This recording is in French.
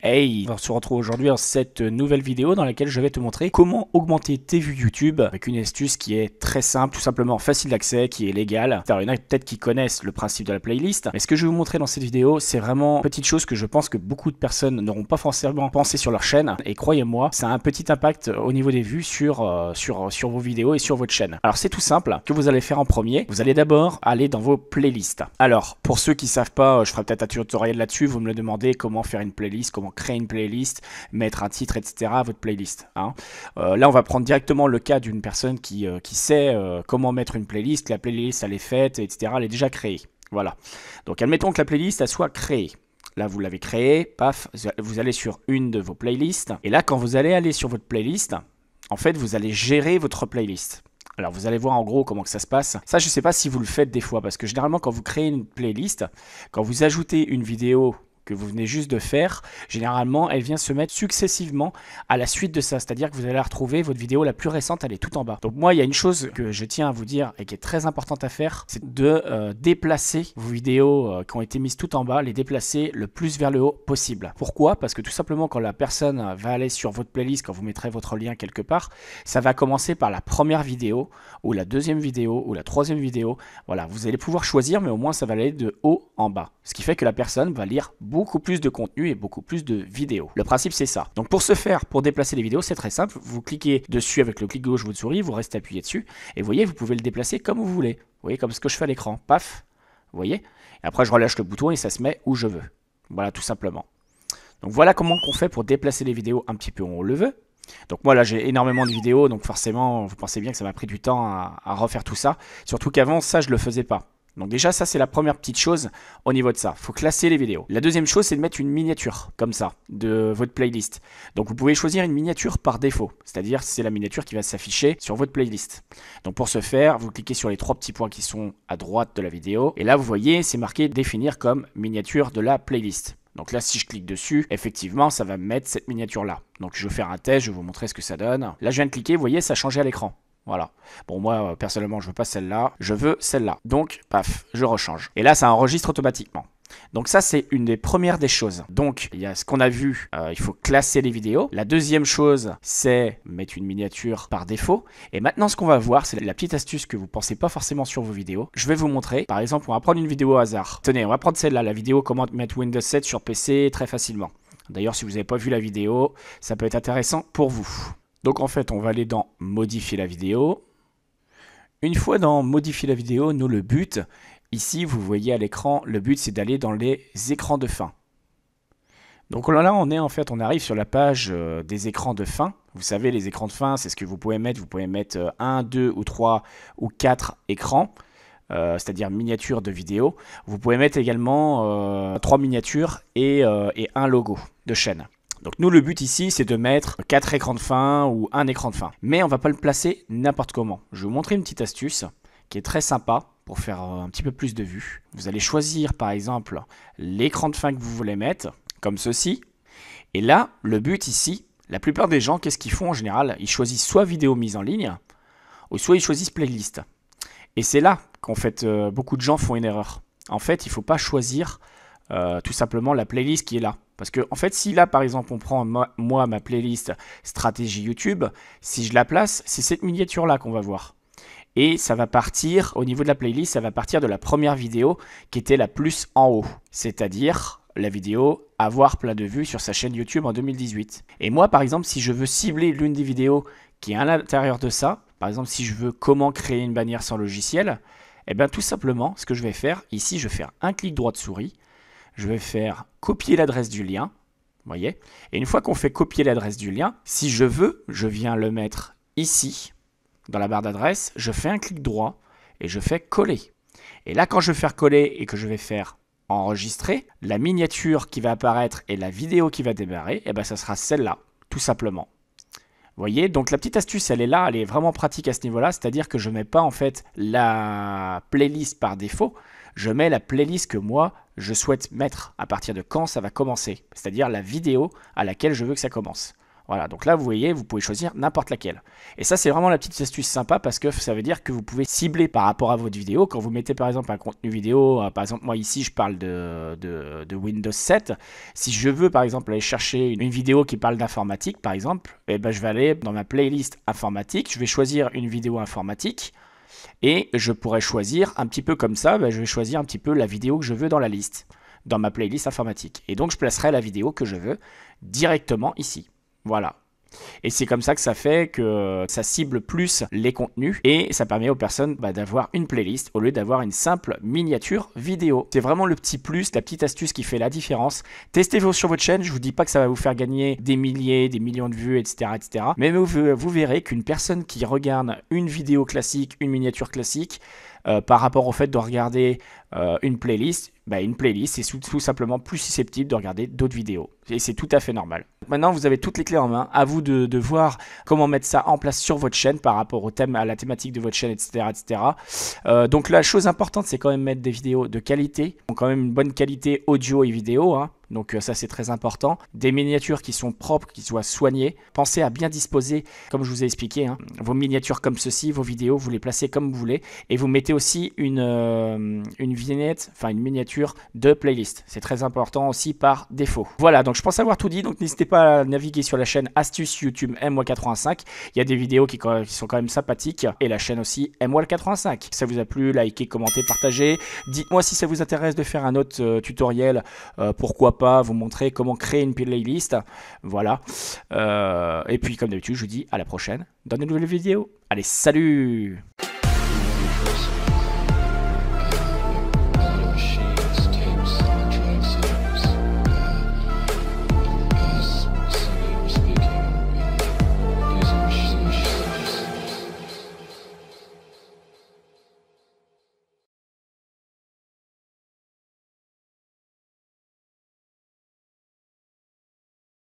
Hey, on se retrouve aujourd'hui dans cette nouvelle vidéo dans laquelle je vais te montrer comment augmenter tes vues YouTube avec une astuce qui est très simple, tout simplement facile d'accès, qui est légale. Alors, il y en a peut-être qui connaissent le principe de la playlist, mais ce que je vais vous montrer dans cette vidéo, c'est vraiment une petite chose que je pense que beaucoup de personnes n'auront pas forcément pensé sur leur chaîne. Et croyez-moi, ça a un petit impact au niveau des vues sur vos vidéos et sur votre chaîne. Alors c'est tout simple, que vous allez faire en premier, vous allez d'abord aller dans vos playlists. Alors, pour ceux qui ne savent pas, je ferai peut-être un tutoriel là-dessus, vous me le demandez, comment faire une playlist, comment créer une playlist, mettre un titre, etc. à votre playlist. Hein. Là, on va prendre directement le cas d'une personne qui sait comment mettre une playlist. La playlist, elle est faite, etc. Elle est déjà créée. Voilà. Donc, admettons que la playlist, elle soit créée. Là, vous l'avez créée, paf, vous allez sur une de vos playlists. Et là, quand vous allez aller sur votre playlist, en fait, vous allez gérer votre playlist. Alors, vous allez voir en gros comment que ça se passe. Ça, je ne sais pas si vous le faites des fois, parce que généralement, quand vous créez une playlist, quand vous ajoutez une vidéo que vous venez juste de faire, généralement, elle vient se mettre successivement à la suite de ça. C'est-à-dire que vous allez la retrouver, votre vidéo la plus récente, elle est tout en bas. Donc moi, il y a une chose que je tiens à vous dire et qui est très importante à faire, c'est de déplacer vos vidéos qui ont été mises tout en bas, les déplacer le plus vers le haut possible. Pourquoi? Parce que tout simplement, quand la personne va aller sur votre playlist, quand vous mettrez votre lien quelque part, ça va commencer par la première vidéo, ou la deuxième vidéo, ou la troisième vidéo. Voilà, vous allez pouvoir choisir, mais au moins, ça va aller de haut en bas. Ce qui fait que la personne va lire beaucoup plus de contenu et beaucoup plus de vidéos. Le principe, c'est ça. Donc pour ce faire, pour déplacer les vidéos, c'est très simple. Vous cliquez dessus avec le clic gauche de votre souris, vous restez appuyé dessus, et vous voyez, vous pouvez le déplacer comme vous voulez. Vous voyez, comme ce que je fais à l'écran. Paf, vous voyez. Et après, je relâche le bouton et ça se met où je veux. Voilà, tout simplement. Donc voilà comment on fait pour déplacer les vidéos un petit peu où on le veut. Donc moi là j'ai énormément de vidéos, donc forcément vous pensez bien que ça m'a pris du temps à refaire tout ça. Surtout qu'avant ça je le faisais pas. Donc déjà ça c'est la première petite chose au niveau de ça, il faut classer les vidéos. La deuxième chose c'est de mettre une miniature comme ça de votre playlist. Donc vous pouvez choisir une miniature par défaut, c'est-à-dire c'est la miniature qui va s'afficher sur votre playlist. Donc pour ce faire, vous cliquez sur les trois petits points qui sont à droite de la vidéo et là vous voyez c'est marqué définir comme miniature de la playlist. Donc là, si je clique dessus, effectivement, ça va me mettre cette miniature-là. Donc je vais faire un test, je vais vous montrer ce que ça donne. Là, je viens de cliquer, vous voyez, ça a changé à l'écran. Voilà. Bon, moi, personnellement, je veux pas celle-là, je veux celle-là. Donc, paf, je rechange. Et là, ça enregistre automatiquement. Donc ça, c'est une des premières des choses. Donc, il y a ce qu'on a vu, il faut classer les vidéos. La deuxième chose, c'est mettre une miniature par défaut. Et maintenant, ce qu'on va voir, c'est la petite astuce que vous ne pensez pas forcément sur vos vidéos. Je vais vous montrer. Par exemple, on va prendre une vidéo au hasard. Tenez, on va prendre celle-là, la vidéo comment mettre Windows 7 sur PC très facilement. D'ailleurs, si vous n'avez pas vu la vidéo, ça peut être intéressant pour vous. Donc en fait, on va aller dans modifier la vidéo. Une fois dans modifier la vidéo, nous, le but... Ici, vous voyez à l'écran, le but c'est d'aller dans les écrans de fin. Donc là, on arrive sur la page des écrans de fin. Vous savez, les écrans de fin, c'est ce que vous pouvez mettre. Vous pouvez mettre 1, 2 ou 3 ou 4 écrans, c'est-à-dire miniatures de vidéo. Vous pouvez mettre également 3 miniatures et un logo de chaîne. Donc nous, le but ici, c'est de mettre 4 écrans de fin ou un écran de fin. Mais on ne va pas le placer n'importe comment. Je vais vous montrer une petite astuce qui est très sympa pour faire un petit peu plus de vues. Vous allez choisir par exemple l'écran de fin que vous voulez mettre, comme ceci. Et là, le but ici, la plupart des gens, qu'est-ce qu'ils font en général? Ils choisissent soit vidéo mise en ligne, ou soit ils choisissent playlist. Et c'est là qu'en fait, beaucoup de gens font une erreur. En fait, il ne faut pas choisir tout simplement la playlist qui est là. Parce que en fait, si là, par exemple, on prend moi ma playlist stratégie YouTube, si je la place, c'est cette miniature-là qu'on va voir. Et ça va partir, au niveau de la playlist, ça va partir de la première vidéo qui était la plus en haut. C'est-à-dire la vidéo avoir plein de vues sur sa chaîne YouTube en 2018. Et moi, par exemple, si je veux cibler l'une des vidéos qui est à l'intérieur de ça, par exemple, si je veux comment créer une bannière sans logiciel, eh bien tout simplement, ce que je vais faire, ici, je vais faire un clic droit de souris, je vais faire copier l'adresse du lien, vous voyez. Et une fois qu'on fait copier l'adresse du lien, si je veux, je viens le mettre ici, dans la barre d'adresse, je fais un clic droit et je fais coller. Et là, quand je vais faire coller et que je vais faire enregistrer, la miniature qui va apparaître et la vidéo qui va démarrer, eh ben, ça sera celle-là, tout simplement. Vous voyez, donc la petite astuce, elle est là, elle est vraiment pratique à ce niveau-là, c'est-à-dire que je ne mets pas en fait la playlist par défaut, je mets la playlist que moi, je souhaite mettre à partir de quand ça va commencer, c'est-à-dire la vidéo à laquelle je veux que ça commence. Voilà, donc là, vous voyez, vous pouvez choisir n'importe laquelle. Et ça, c'est vraiment la petite astuce sympa parce que ça veut dire que vous pouvez cibler par rapport à votre vidéo. Quand vous mettez par exemple un contenu vidéo, par exemple, moi ici, je parle de Windows 7. Si je veux par exemple aller chercher une vidéo qui parle d'informatique, par exemple, eh ben, je vais aller dans ma playlist informatique, je vais choisir une vidéo informatique. Et je pourrais choisir un petit peu comme ça, je vais choisir un petit peu la vidéo que je veux dans la liste, dans ma playlist informatique. Et donc je placerai la vidéo que je veux directement ici. Voilà. Et c'est comme ça que ça fait que ça cible plus les contenus et ça permet aux personnes d'avoir une playlist au lieu d'avoir une simple miniature vidéo. C'est vraiment le petit plus, la petite astuce qui fait la différence. Testez-vous sur votre chaîne, je vous dis pas que ça va vous faire gagner des milliers, des millions de vues, etc. etc. Mais vous verrez qu'une personne qui regarde une vidéo classique, une miniature classique, par rapport au fait de regarder une playlist est tout simplement plus susceptible de regarder d'autres vidéos. Et c'est tout à fait normal. Maintenant, vous avez toutes les clés en main. À vous de voir comment mettre ça en place sur votre chaîne par rapport au thème, à la thématique de votre chaîne, etc. etc. Donc la chose importante, c'est quand même mettre des vidéos de qualité. Donc quand même une bonne qualité audio et vidéo. Hein. Donc ça, c'est très important. Des miniatures qui sont propres, qui soient soignées. Pensez à bien disposer, comme je vous ai expliqué, hein, vos miniatures comme ceci, vos vidéos, vous les placez comme vous voulez. Et vous mettez aussi une vignette, enfin une miniature de playlist. C'est très important aussi par défaut. Voilà, donc je pense avoir tout dit. Donc n'hésitez pas à naviguer sur la chaîne Astuce YouTube MWall85. Il y a des vidéos qui sont quand même sympathiques. Et la chaîne aussi MWall85. Si ça vous a plu, likez, commentez, partagez. Dites-moi si ça vous intéresse de faire un autre tutoriel. Pourquoi pas vous montrer comment créer une playlist. Voilà. Et puis comme d'habitude, je vous dis à la prochaine dans de nouvelles vidéos. Allez, salut!